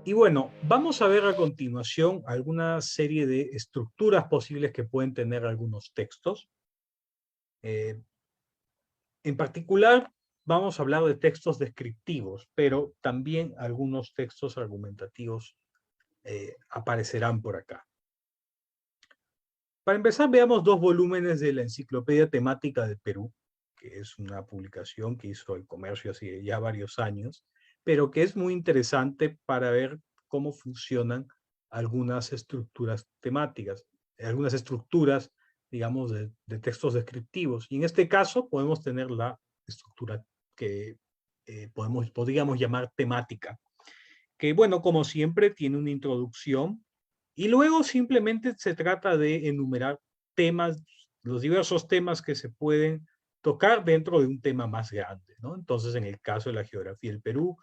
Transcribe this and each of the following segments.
Y bueno, vamos a ver a continuación alguna serie de estructuras posibles que pueden tener algunos textos. Eh, en particular, vamos a hablar de textos descriptivos, pero también algunos textos argumentativos aparecerán por acá. Para empezar, veamos dos volúmenes de la Enciclopedia Temática del Perú, que es una publicación que hizo El Comercio hace ya varios años, pero que es muy interesante para ver cómo funcionan algunas estructuras temáticas, algunas estructuras, digamos, de textos descriptivos. Y en este caso podemos tener la estructura que podríamos llamar temática, que bueno, como siempre, tiene una introducción y luego simplemente se trata de enumerar temas, los diversos temas que se pueden tocar dentro de un tema más grande, ¿no? Entonces, en el caso de la geografía del Perú,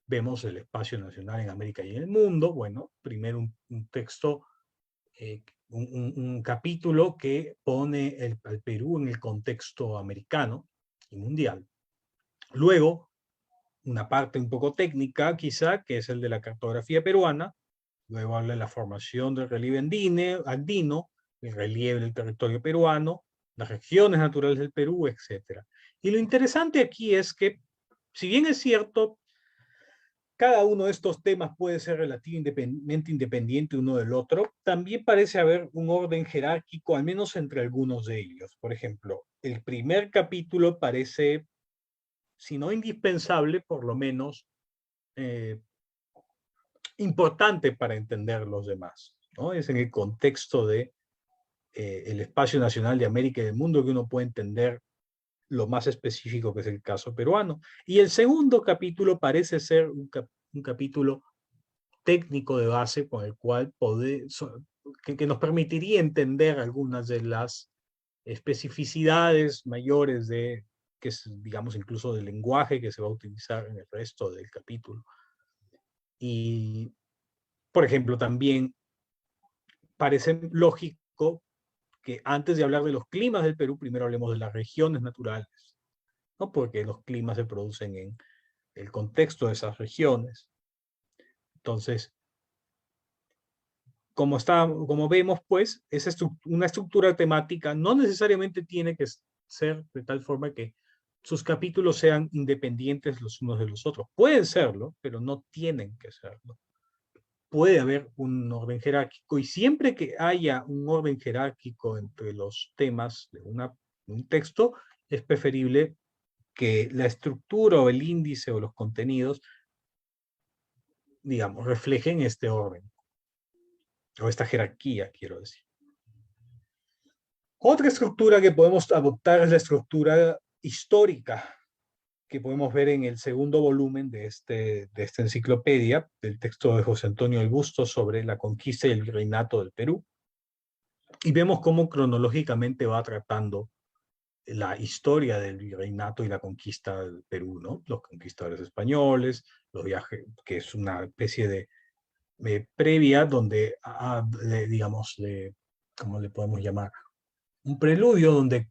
vemos el espacio nacional en América y en el mundo. Bueno, primero un texto, un capítulo que pone al Perú en el contexto americano y mundial. Luego, una parte un poco técnica, quizá, que es el de la cartografía peruana. Luego habla de la formación del relieve andino, el relieve del territorio peruano, las regiones naturales del Perú, etc. Y lo interesante aquí es que, si bien es cierto, cada uno de estos temas puede ser relativamente independiente uno del otro, también parece haber un orden jerárquico, al menos entre algunos de ellos. Por ejemplo, el primer capítulo parece, si no indispensable, por lo menos eh, importante para entender los demás, ¿no? Es en el contexto de el espacio nacional de América y del mundo que uno puede entender lo más específico que es el caso peruano. Y el segundo capítulo parece ser un capítulo técnico de base con el cual que nos permitiría entender algunas de las especificidades mayores de, que es, digamos, incluso del lenguaje que se va a utilizar en el resto del capítulo. Y, por ejemplo, también parece lógico que antes de hablar de los climas del Perú, primero hablemos de las regiones naturales, ¿no? Porque los climas se producen en el contexto de esas regiones. Entonces, como vemos, pues, una estructura temática no necesariamente tiene que ser de tal forma que sus capítulos sean independientes los unos de los otros. Pueden serlo, pero no tienen que serlo. Puede haber un orden jerárquico y siempre que haya un orden jerárquico entre los temas de un texto, es preferible que la estructura o el índice o los contenidos, digamos, reflejen este orden o esta jerarquía, quiero decir. Otra estructura que podemos adoptar es la estructura histórica, que podemos ver en el segundo volumen de esta enciclopedia, del texto de José Antonio del Busto sobre la conquista y el virreinato del Perú. Y vemos cómo cronológicamente va tratando la historia del virreinato y la conquista del Perú, ¿no? Los conquistadores españoles, los viajes, que es una especie de previa donde, digamos, ¿cómo le podemos llamar? Un preludio donde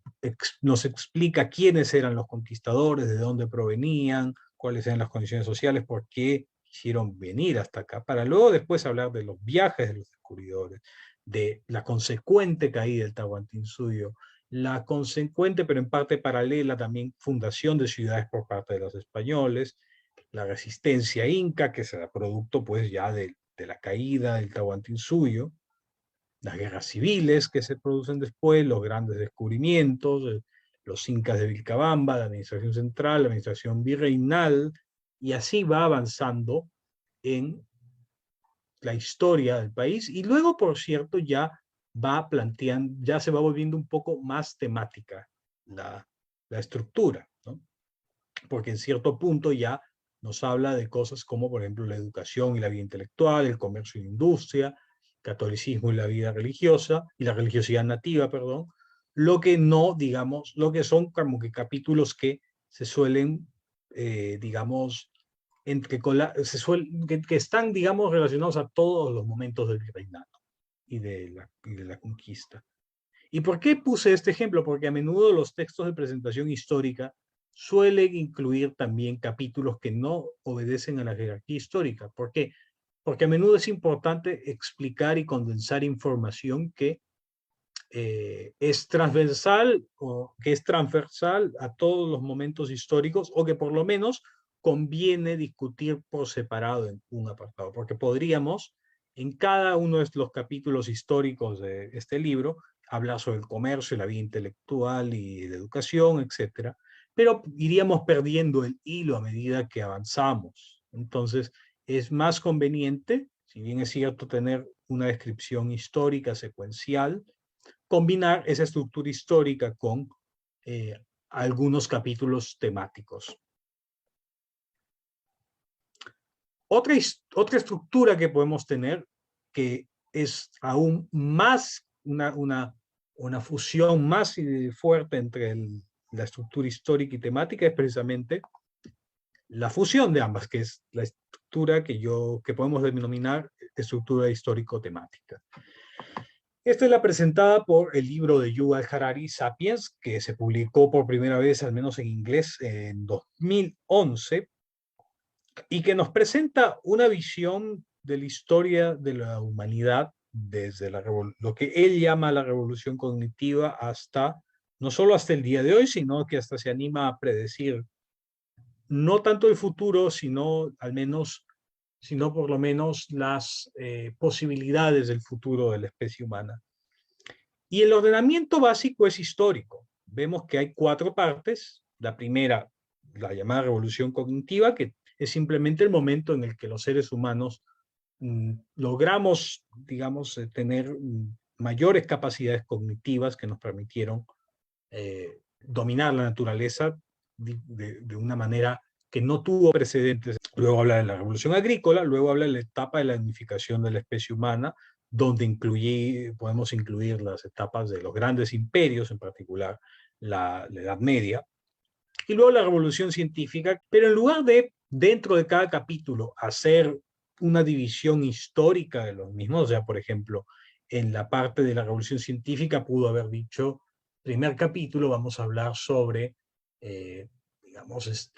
nos explica quiénes eran los conquistadores, de dónde provenían, cuáles eran las condiciones sociales, por qué quisieron venir hasta acá, para luego después hablar de los viajes de los descubridores, de la consecuente caída del Tahuantinsuyo, la consecuente, pero en parte paralela, también fundación de ciudades por parte de los españoles, la resistencia inca, que será producto pues ya de la caída del Tahuantinsuyo, las guerras civiles que se producen después, los grandes descubrimientos, los incas de Vilcabamba, la administración central, la administración virreinal, y así va avanzando en la historia del país. Y luego, por cierto, ya se va volviendo un poco más temática la estructura, ¿no? Porque en cierto punto ya nos habla de cosas como, por ejemplo, la educación y la vida intelectual, el comercio y la industria, catolicismo y la vida religiosa, y la religiosidad nativa, perdón, lo que no, digamos, lo que son como que capítulos que se suelen, digamos, que están, digamos, relacionados a todos los momentos del virreinato y de la conquista. ¿Y por qué puse este ejemplo? Porque a menudo los textos de presentación histórica suelen incluir también capítulos que no obedecen a la jerarquía histórica. ¿Por qué? porque a menudo es importante explicar y condensar información que es transversal o que es transversal a todos los momentos históricos o que por lo menos conviene discutir por separado en un apartado, porque podríamos en cada uno de los capítulos históricos de este libro hablar sobre el comercio, la vida intelectual y la educación, etcétera, pero iríamos perdiendo el hilo a medida que avanzamos. Entonces, es más conveniente, si bien es cierto, tener una descripción histórica secuencial, combinar esa estructura histórica con algunos capítulos temáticos. Otra estructura que podemos tener, que es aún más una fusión más fuerte entre la estructura histórica y temática, es precisamente la fusión de ambas, que es la estructura que podemos denominar estructura histórico-temática. Esta es la presentada por el libro de Yuval Harari, Sapiens, que se publicó por primera vez, al menos en inglés, en 2011, y que nos presenta una visión de la historia de la humanidad desde lo que él llama la revolución cognitiva hasta, no solo hasta el día de hoy, sino que hasta se anima a predecir no tanto el futuro, sino por lo menos las posibilidades del futuro de la especie humana. Y el ordenamiento básico es histórico. Vemos que hay 4 partes. La primera, la llamada revolución cognitiva, que es simplemente el momento en el que los seres humanos logramos, digamos, tener mayores capacidades cognitivas que nos permitieron dominar la naturaleza de una manera que no tuvo precedentes. Luego habla de la revolución agrícola, luego habla de la etapa de la unificación de la especie humana, donde podemos incluir las etapas de los grandes imperios, en particular la Edad Media, y luego la revolución científica, pero en lugar de, dentro de cada capítulo, hacer una división histórica de los mismos, o sea, por ejemplo, en la parte de la revolución científica pudo haber dicho, primer capítulo vamos a hablar sobre, digamos,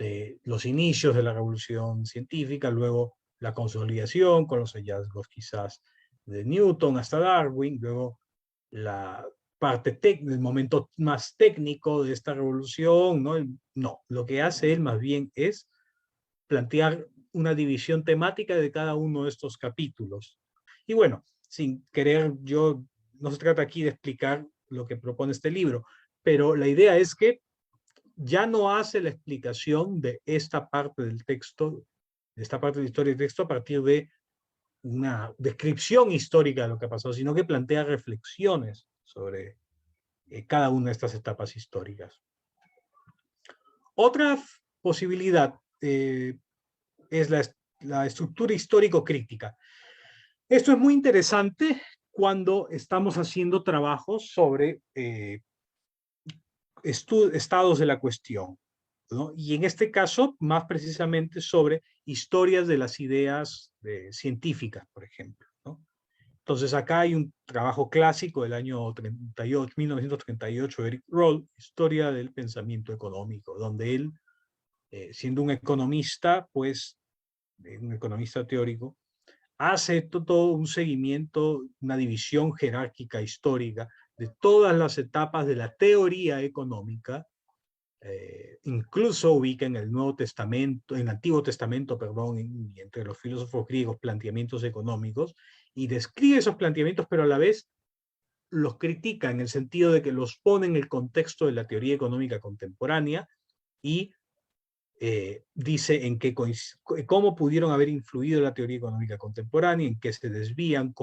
los inicios de la revolución científica, luego la consolidación con los hallazgos quizás de Newton hasta Darwin, luego la parte del momento más técnico de esta revolución, ¿no? No, lo que hace él más bien es plantear una división temática de cada uno de estos capítulos. Y bueno, sin querer, no se trata aquí de explicar lo que propone este libro, pero la idea es que ya no hace la explicación de esta parte del texto, de esta parte de la historia del texto a partir de una descripción histórica de lo que ha pasado, sino que plantea reflexiones sobre cada una de estas etapas históricas. Otra posibilidad es la estructura histórico-crítica. Esto es muy interesante cuando estamos haciendo trabajos sobre estados de la cuestión, ¿no? Y en este caso, más precisamente sobre historias de las ideas científicas, por ejemplo, ¿no? Entonces acá hay un trabajo clásico del año 1938, Eric Roll, Historia del Pensamiento Económico, donde él, siendo un economista, pues, un economista teórico, hace todo un seguimiento, una división jerárquica histórica de todas las etapas de la teoría económica, incluso ubica en el Nuevo Testamento, en el Antiguo Testamento, perdón, entre los filósofos griegos, planteamientos económicos, y describe esos planteamientos, pero a la vez los critica en el sentido de que los pone en el contexto de la teoría económica contemporánea y dice cómo pudieron haber influido la teoría económica contemporánea, en qué se desvían,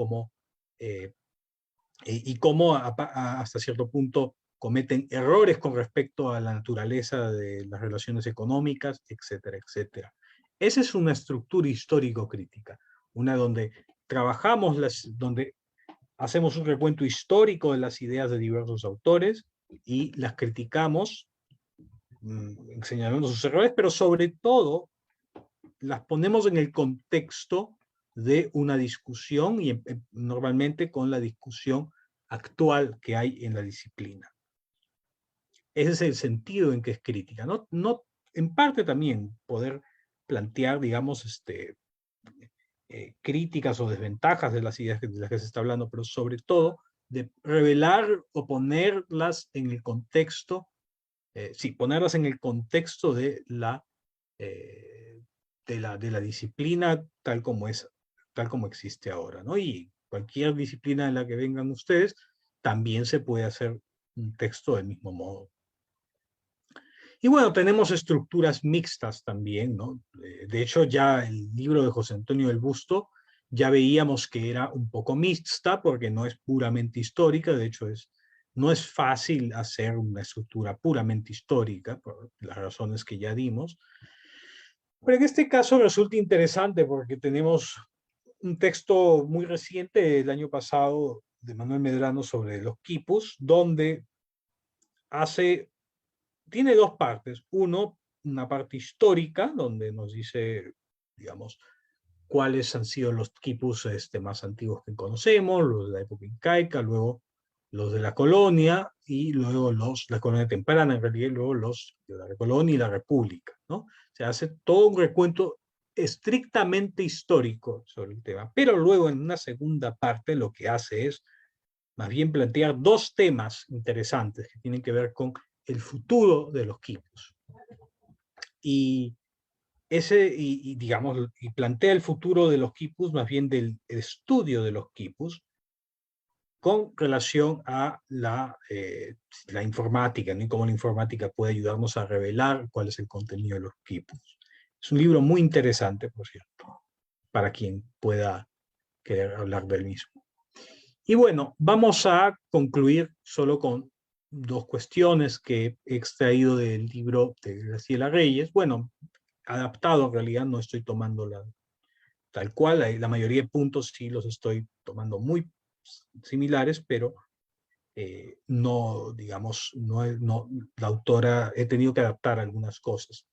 y cómo hasta cierto punto cometen errores con respecto a la naturaleza de las relaciones económicas, etcétera, etcétera. Esa es una estructura histórico-crítica, una donde trabajamos, donde hacemos un recuento histórico de las ideas de diversos autores y las criticamos, señalando sus errores, pero sobre todo las ponemos en el contexto de una discusión y normalmente con la discusión actual que hay en la disciplina. Ese es el sentido en que es crítica, ¿no? En parte también poder plantear, digamos, críticas o desventajas de las ideas de las que se está hablando, pero sobre todo de revelar o ponerlas en el contexto, sí, ponerlas en el contexto eh, de la disciplina tal como existe ahora, ¿no? Y cualquier disciplina en la que vengan ustedes, también se puede hacer un texto del mismo modo. Y bueno, tenemos estructuras mixtas también, ¿no? De hecho, ya el libro de José Antonio del Busto, ya veíamos que era un poco mixta porque no es puramente histórica, de hecho no es fácil hacer una estructura puramente histórica, por las razones que ya dimos. Pero en este caso resulta interesante porque tenemos un texto muy reciente del año pasado de Manuel Medrano sobre los quipus, donde tiene dos partes. Uno, una parte histórica, donde nos dice, digamos, cuáles han sido los quipus más antiguos que conocemos, los de la época incaica, luego los de la colonia, y luego la colonia temprana, en realidad, y luego los de la colonia y la república, ¿no? Se hace todo un recuento estrictamente histórico sobre el tema, pero luego en una segunda parte lo que hace es más bien plantear dos temas interesantes que tienen que ver con el futuro de los quipus. Y digamos, y plantea el futuro de los quipus, más bien del estudio de los quipus, con relación a la informática, ¿no? Y cómo la informática puede ayudarnos a revelar cuál es el contenido de los quipus. Es un libro muy interesante, por cierto, para quien pueda querer hablar del mismo. Y bueno, vamos a concluir solo con dos cuestiones que he extraído del libro de Graciela Reyes. Bueno, adaptado en realidad, no estoy tomando tal cual, la mayoría de puntos sí los estoy tomando muy similares, pero no, digamos, la autora, he tenido que adaptar algunas cosas.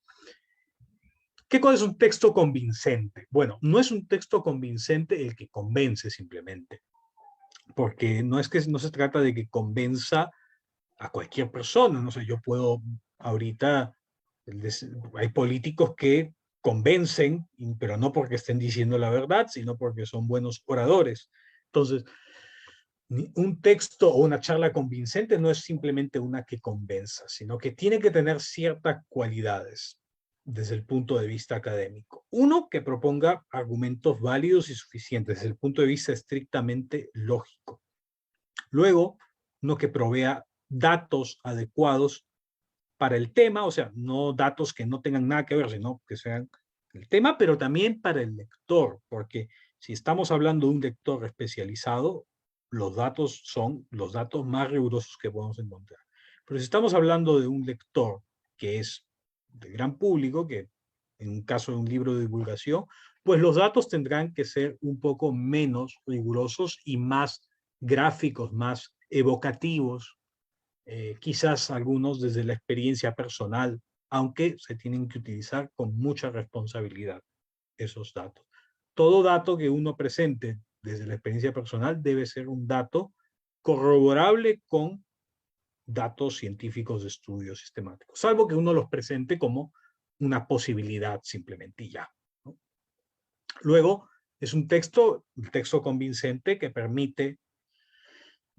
¿Qué cosa es un texto convincente? Bueno, no es un texto convincente el que convence simplemente, porque no es que no se trata de que convenza a cualquier persona, no sé, yo puedo ahorita, hay políticos que convencen, pero no porque estén diciendo la verdad, sino porque son buenos oradores. Entonces, un texto o una charla convincente no es simplemente una que convenza, sino que tiene que tener ciertas cualidades desde el punto de vista académico. Uno, que proponga argumentos válidos y suficientes desde el punto de vista estrictamente lógico. Luego, uno que provea datos adecuados para el tema, o sea, no datos que no tengan nada que ver, sino que sean el tema, pero también para el lector, porque si estamos hablando de un lector especializado, los datos son los datos más rigurosos que podemos encontrar. Pero si estamos hablando de un lector que es de gran público, que en un caso de un libro de divulgación, pues los datos tendrán que ser un poco menos rigurosos y más gráficos, más evocativos, quizás algunos desde la experiencia personal, aunque se tienen que utilizar con mucha responsabilidad esos datos. Todo dato que uno presente desde la experiencia personal debe ser un dato corroborable con datos científicos de estudio sistemáticos, salvo que uno los presente como una posibilidad simplemente y ya, ¿no? Luego, es un texto convincente que permite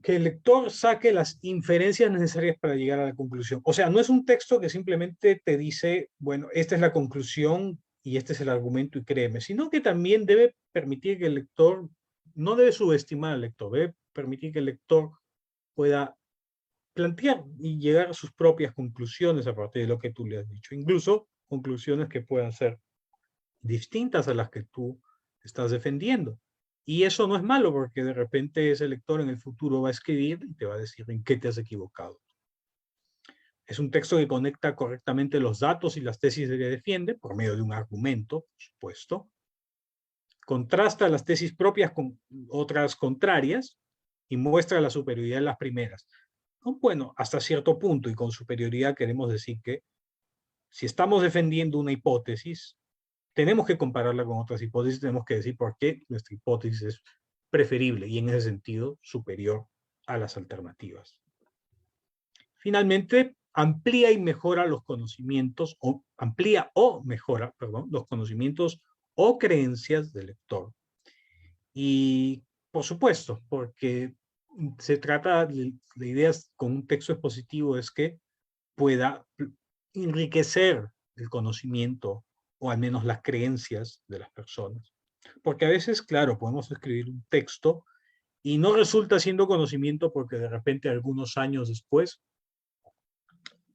que el lector saque las inferencias necesarias para llegar a la conclusión. O sea, no es un texto que simplemente te dice, bueno, esta es la conclusión y este es el argumento y créeme, sino que también debe permitir que el lector, no debe subestimar al lector, debe permitir que el lector pueda plantear y llegar a sus propias conclusiones a partir de lo que tú le has dicho, incluso conclusiones que puedan ser distintas a las que tú estás defendiendo. Y eso no es malo porque de repente ese lector en el futuro va a escribir y te va a decir en qué te has equivocado. Es un texto que conecta correctamente los datos y las tesis que defiende por medio de un argumento, por supuesto. Contrasta las tesis propias con otras contrarias y muestra la superioridad de las primeras. Bueno, hasta cierto punto, y con superioridad queremos decir que si estamos defendiendo una hipótesis, tenemos que compararla con otras hipótesis, tenemos que decir por qué nuestra hipótesis es preferible y en ese sentido superior a las alternativas. Finalmente, amplía y mejora los conocimientos, o amplía o mejora, perdón, los conocimientos o creencias del lector. Y por supuesto, porque se trata, la idea con un texto expositivo es que pueda enriquecer el conocimiento o al menos las creencias de las personas. Porque a veces, claro, podemos escribir un texto y no resulta siendo conocimiento porque de repente algunos años después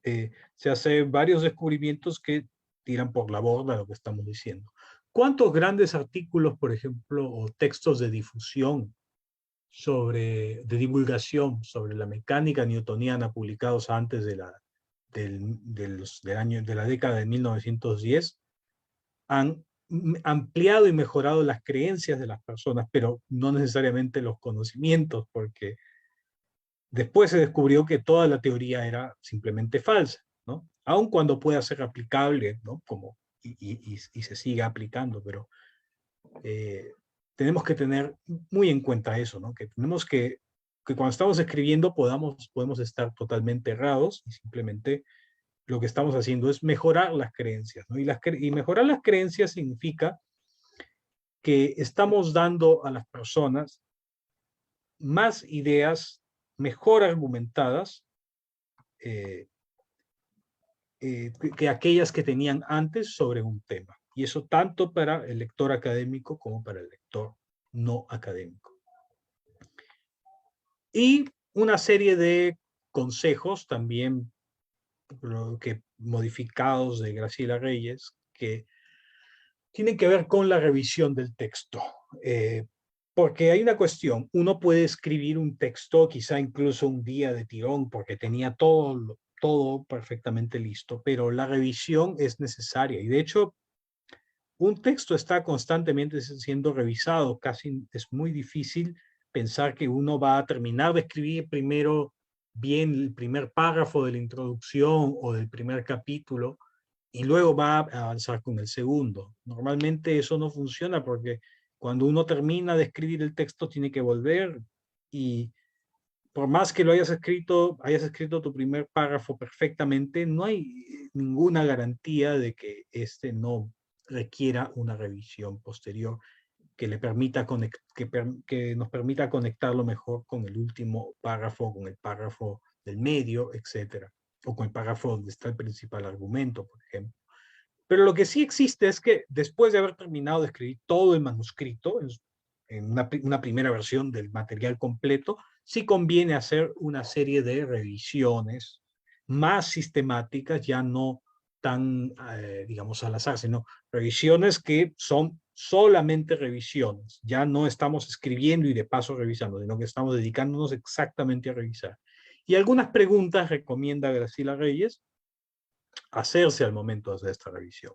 se hacen varios descubrimientos que tiran por la borda lo que estamos diciendo. ¿Cuántos grandes artículos, por ejemplo, o textos de difusión de divulgación sobre la mecánica newtoniana publicados antes de la década de 1910 han ampliado y mejorado las creencias de las personas, pero no necesariamente los conocimientos, porque después se descubrió que toda la teoría era simplemente falsa, ¿no? Aun cuando pueda ser aplicable, ¿no? Y se siga aplicando, pero eh, tenemos que tener muy en cuenta eso, ¿no? Que tenemos que cuando estamos escribiendo podemos estar totalmente errados y simplemente lo que estamos haciendo es mejorar las creencias, ¿no? Y mejorar las creencias significa que estamos dando a las personas más ideas mejor argumentadas eh, que aquellas que tenían antes sobre un tema. Y eso tanto para el lector académico como para el lector no académico. Y una serie de consejos también modificados de Graciela Reyes que tienen que ver con la revisión del texto. Porque hay una cuestión, uno puede escribir un texto quizá incluso un día de tirón porque tenía todo perfectamente listo, pero la revisión es necesaria y de hecho un texto está constantemente siendo revisado, casi es muy difícil pensar que uno va a terminar de escribir primero bien el primer párrafo de la introducción o del primer capítulo y luego va a avanzar con el segundo. Normalmente eso no funciona porque cuando uno termina de escribir el texto tiene que volver y por más que lo hayas escrito tu primer párrafo perfectamente, no hay ninguna garantía de que este no requiera una revisión posterior que le permita que nos permita conectarlo mejor con el último párrafo, con el párrafo del medio, etcétera, o con el párrafo donde está el principal argumento, por ejemplo. Pero lo que sí existe es que después de haber terminado de escribir todo el manuscrito, en una primera versión del material completo, sí conviene hacer una serie de revisiones más sistemáticas, ya no tan, digamos, al azar, sino revisiones que son solamente revisiones. Ya no estamos escribiendo y de paso revisando, sino que estamos dedicándonos exactamente a revisar. Y algunas preguntas recomienda Graciela Reyes hacerse al momento de hacer esta revisión.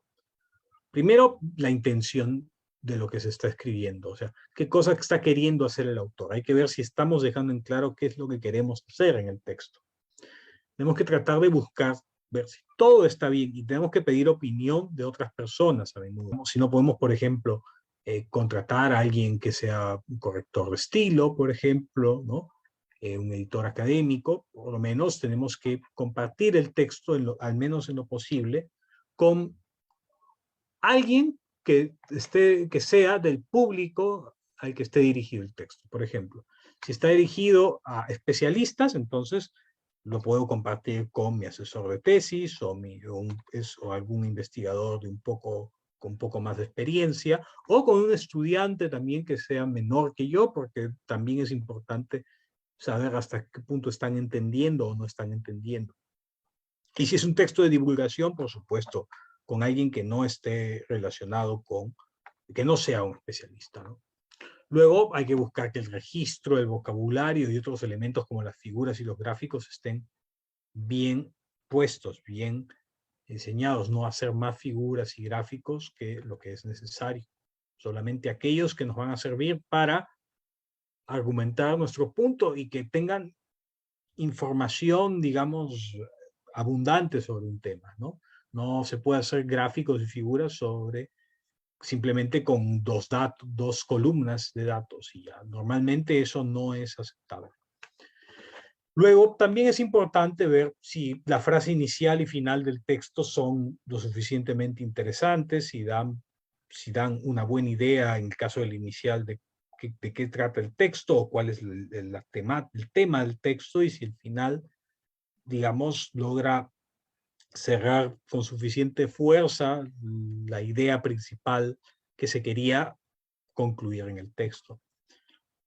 Primero, la intención de lo que se está escribiendo, o sea, qué cosa está queriendo hacer el autor. Hay que ver si estamos dejando en claro qué es lo que queremos hacer en el texto. Tenemos que tratar de buscar, ver si todo está bien y tenemos que pedir opinión de otras personas a menudo. Si no podemos, por ejemplo, contratar a alguien que sea un corrector de estilo, por ejemplo, ¿no? Un editor académico, por lo menos tenemos que compartir el texto, al menos en lo posible, con alguien que sea del público al que esté dirigido el texto. Por ejemplo, si está dirigido a especialistas, entonces lo puedo compartir con mi asesor de tesis o algún investigador con un poco más de experiencia, o con un estudiante también que sea menor que yo, porque también es importante saber hasta qué punto están entendiendo o no están entendiendo. Y si es un texto de divulgación, por supuesto, con alguien que no esté relacionado que no sea un especialista, ¿no? Luego hay que buscar que el registro, el vocabulario y otros elementos como las figuras y los gráficos estén bien puestos, bien enseñados, no hacer más figuras y gráficos que lo que es necesario. Solamente aquellos que nos van a servir para argumentar nuestro punto y que tengan información, digamos, abundante sobre un tema, ¿no? No se puede hacer gráficos y figuras simplemente con dos columnas de datos y ya. Normalmente eso no es aceptable. Luego, también es importante ver si la frase inicial y final del texto son lo suficientemente interesantes, si dan una buena idea, en el caso del inicial, de de qué trata el texto o cuál es el tema del texto, y si al final, digamos, logra cerrar con suficiente fuerza la idea principal que se quería concluir en el texto.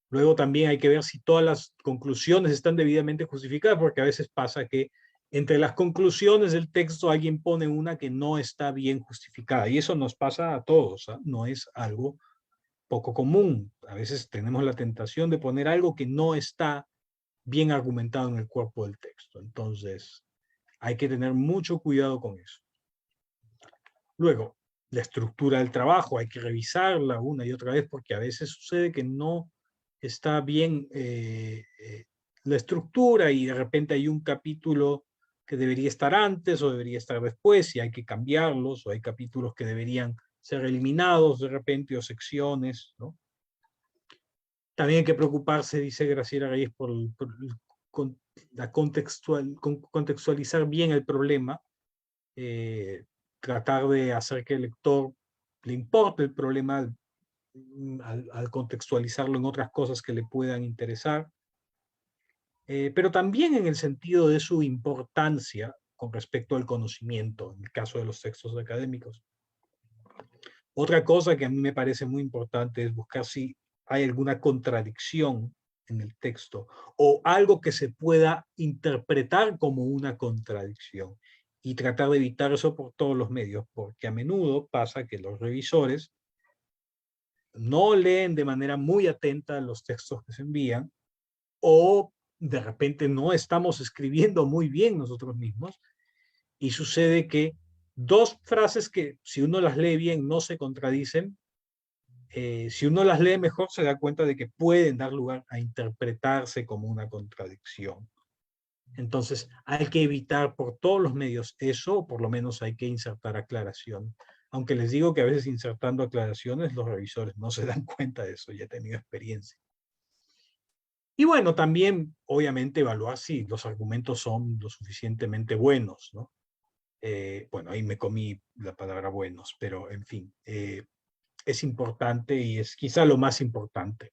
Luego también hay que ver si todas las conclusiones están debidamente justificadas, porque a veces pasa que entre las conclusiones del texto alguien pone una que no está bien justificada, y eso nos pasa a todos, ¿eh? No es algo poco común. A veces tenemos la tentación de poner algo que no está bien argumentado en el cuerpo del texto. Entonces, hay que tener mucho cuidado con eso. Luego, la estructura del trabajo, hay que revisarla una y otra vez, porque a veces sucede que no está bien la estructura, y de repente hay un capítulo que debería estar antes o debería estar después, y hay que cambiarlos, o hay capítulos que deberían ser eliminados de repente, o secciones, ¿no? También hay que preocuparse, dice Graciela Reyes, contextualizar bien el problema, tratar de hacer que el lector le importe el problema al contextualizarlo en otras cosas que le puedan interesar, pero también en el sentido de su importancia con respecto al conocimiento, en el caso de los textos académicos. Otra cosa que a mí me parece muy importante es buscar si hay alguna contradicción en el texto, o algo que se pueda interpretar como una contradicción, y tratar de evitar eso por todos los medios, porque a menudo pasa que los revisores no leen de manera muy atenta los textos que se envían, o de repente no estamos escribiendo muy bien nosotros mismos, y sucede que dos frases que, si uno las lee bien, no se contradicen, si uno las lee mejor se da cuenta de que pueden dar lugar a interpretarse como una contradicción. Entonces hay que evitar por todos los medios eso, o por lo menos hay que insertar aclaración. Aunque les digo que a veces insertando aclaraciones los revisores no se dan cuenta de eso, ya he tenido experiencia. Y bueno, también obviamente evaluar si los argumentos son lo suficientemente buenos, ¿no? Bueno, ahí me comí la palabra buenos, pero en fin, es importante, y es quizá lo más importante.